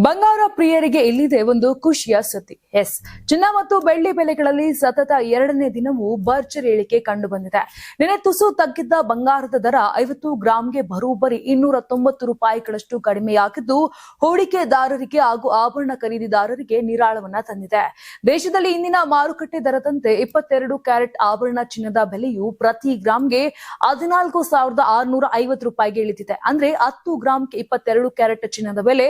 ಬಂಗಾರ ಪ್ರಿಯರಿಗೆ ಇಲ್ಲಿದೆ ಒಂದು ಖುಷಿಯ ಸುದ್ದಿ. ಚಿನ್ನ ಮತ್ತು ಬೆಳ್ಳಿ ಬೆಲೆಗಳಲ್ಲಿ ಸತತ ಎರಡನೇ ದಿನವೂ ಭರ್ಜರಿ ಇಳಿಕೆ ಕಂಡು ಬಂದಿದೆ. ನಿನ್ನೆ ತುಸು ತಗ್ಗಿದ್ದ ಬಂಗಾರದ ದರ 50 ಗ್ರಾಂಗೆ ಬರೋಬ್ಬರಿ 290 ರೂಪಾಯಿಗಳಷ್ಟು ಕಡಿಮೆಯಾಗಿದ್ದು ಹೂಡಿಕೆದಾರರಿಗೆ ಹಾಗೂ ಆಭರಣ ಖರೀದಿದಾರರಿಗೆ ನಿರಾಳವನ್ನ ತಂದಿದೆ. ದೇಶದಲ್ಲಿ ಇಂದಿನ ಮಾರುಕಟ್ಟೆ ದರದಂತೆ 22 ಕ್ಯಾರೆಟ್ ಆಭರಣ ಚಿನ್ನದ ಬೆಲೆಯು ಪ್ರತಿ ಗ್ರಾಂಗೆ 14,650 ರೂಪಾಯಿಗೆ ಇಳಿದಿದೆ. ಅಂದ್ರೆ 10 ಗ್ರಾಂಗೆ 22 ಕ್ಯಾರೆಟ್ ಚಿನ್ನದ ಬೆಲೆ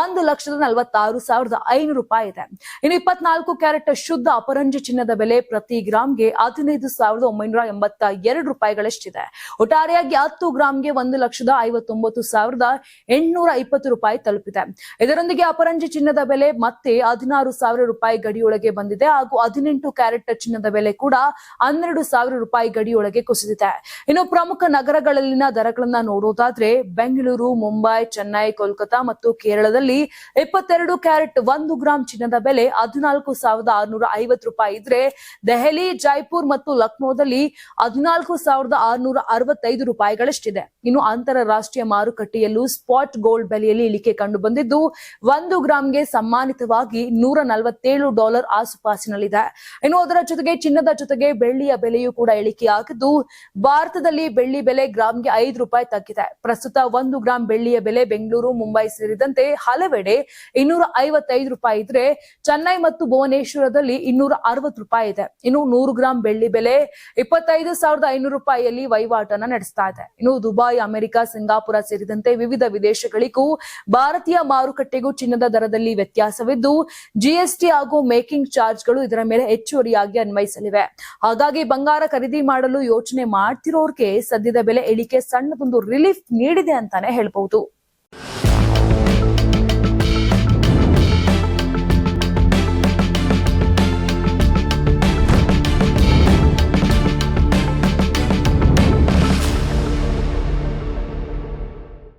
1,46,500 ರೂಪಾಯಿ ಇದೆ. ಇನ್ನು 24 ಕ್ಯಾರೆಟ್ ಶುದ್ಧ ಅಪರಂಜಿ ಚಿನ್ನದ ಬೆಲೆ ಪ್ರತಿ ಗ್ರಾಂಗೆ 15,982 ರೂಪಾಯಿಗಳಷ್ಟಿದೆ. ಒಟ್ಟಾರೆಯಾಗಿ 10 ಗ್ರಾಂಗೆ 1,59,820 ರೂಪಾಯಿ ತಲುಪಿದೆ. ಇದರೊಂದಿಗೆ ಅಪರಂಜಿ ಚಿನ್ನದ ಬೆಲೆ ಮತ್ತೆ 16,000 ರೂಪಾಯಿ ಗಡಿಯೊಳಗೆ ಬಂದಿದೆ ಹಾಗೂ 18 ಕ್ಯಾರೆಟ್ ಚಿನ್ನದ ಬೆಲೆ ಕೂಡ 12,000 ರೂಪಾಯಿ ಗಡಿಯೊಳಗೆ ಕುಸಿದಿದೆ. ಇನ್ನು ಪ್ರಮುಖ ನಗರಗಳಲ್ಲಿನ ದರಗಳನ್ನ ನೋಡೋದಾದ್ರೆ ಬೆಂಗಳೂರು, ಮುಂಬೈ, ಚೆನ್ನೈ, ಕೋಲ್ಕತಾ ಮತ್ತು ಕೇರಳದಲ್ಲಿ 22 ಕ್ಯಾರೆಟ್ 1 ಗ್ರಾಂ ಚಿನ್ನದ ಬೆಲೆ 14,650 ರೂಪಾಯಿ ಇದ್ರೆ ದೆಹಲಿ, ಜೈಪುರ್ ಮತ್ತು ಲಕ್ನೋದಲ್ಲಿ 14,665 ರೂಪಾಯಿಗಳಷ್ಟಿದೆ. ಇನ್ನು ಅಂತಾರಾಷ್ಟ್ರೀಯ ಮಾರುಕಟ್ಟೆಯಲ್ಲೂ ಸ್ಪಾಟ್ ಗೋಲ್ಡ್ ಬೆಲೆಯಲ್ಲಿ ಇಳಿಕೆ ಕಂಡು ಬಂದಿದ್ದು 1 ಗ್ರಾಂಗೆ ಸಮ್ಮಾನಿತವಾಗಿ $147 ಆಸುಪಾಸಿನಲ್ಲಿದೆ. ಇನ್ನು ಅದರ ಜೊತೆಗೆ ಚಿನ್ನದ ಜೊತೆಗೆ ಬೆಳ್ಳಿಯ ಬೆಲೆಯೂ ಕೂಡ ಇಳಿಕೆಯಾಗಿದ್ದು ಭಾರತದಲ್ಲಿ ಬೆಳ್ಳಿ ಬೆಲೆ ಗ್ರಾಂಗೆ 5 ರೂಪಾಯಿ ತಗ್ಗಿದೆ. ಪ್ರಸ್ತುತ 1 ಗ್ರಾಂ ಬೆಳ್ಳಿಯ ಬೆಲೆ ಬೆಂಗಳೂರು, ಮುಂಬೈ ಸೇರಿದಂತೆ ಹಲವೆಡೆ 255 ರೂಪಾಯಿ ಇದ್ರೆ ಚೆನ್ನೈ ಮತ್ತು ಭುವನೇಶ್ವರದಲ್ಲಿ 260 ರೂಪಾಯಿ ಇದೆ. ಇನ್ನು 100 ಗ್ರಾಂ ಬೆಳ್ಳಿ ಬೆಲೆ 25,500 ರೂಪಾಯಿಯಲ್ಲಿ ವಹಿವಾಟನ್ನ ನಡೆಸ್ತಾ ಇದೆ. ಇನ್ನು ದುಬೈ, ಅಮೆರಿಕ, ಸಿಂಗಾಪುರ ಸೇರಿದಂತೆ ವಿವಿಧ ವಿದೇಶಗಳಿಗೂ ಭಾರತೀಯ ಮಾರುಕಟ್ಟೆಗೂ ಚಿನ್ನದ ದರದಲ್ಲಿ ವ್ಯತ್ಯಾಸವಿದ್ದು ಜಿಎಸ್ಟಿ ಹಾಗೂ ಮೇಕಿಂಗ್ ಚಾರ್ಜ್ಗಳು ಇದರ ಮೇಲೆ ಹೆಚ್ಚುವರಿಯಾಗಿ ಅನ್ವಯಿಸಲಿವೆ. ಹಾಗಾಗಿ ಬಂಗಾರ ಖರೀದಿ ಮಾಡಲು ಯೋಚನೆ ಮಾಡ್ತಿರೋರ್ಗೆ ಸದ್ಯದ ಬೆಲೆ ಇಳಿಕೆ ಸಣ್ಣದೊಂದು ರಿಲೀಫ್ ನೀಡಿದೆ ಅಂತಾನೆ ಹೇಳ್ಬಹುದು.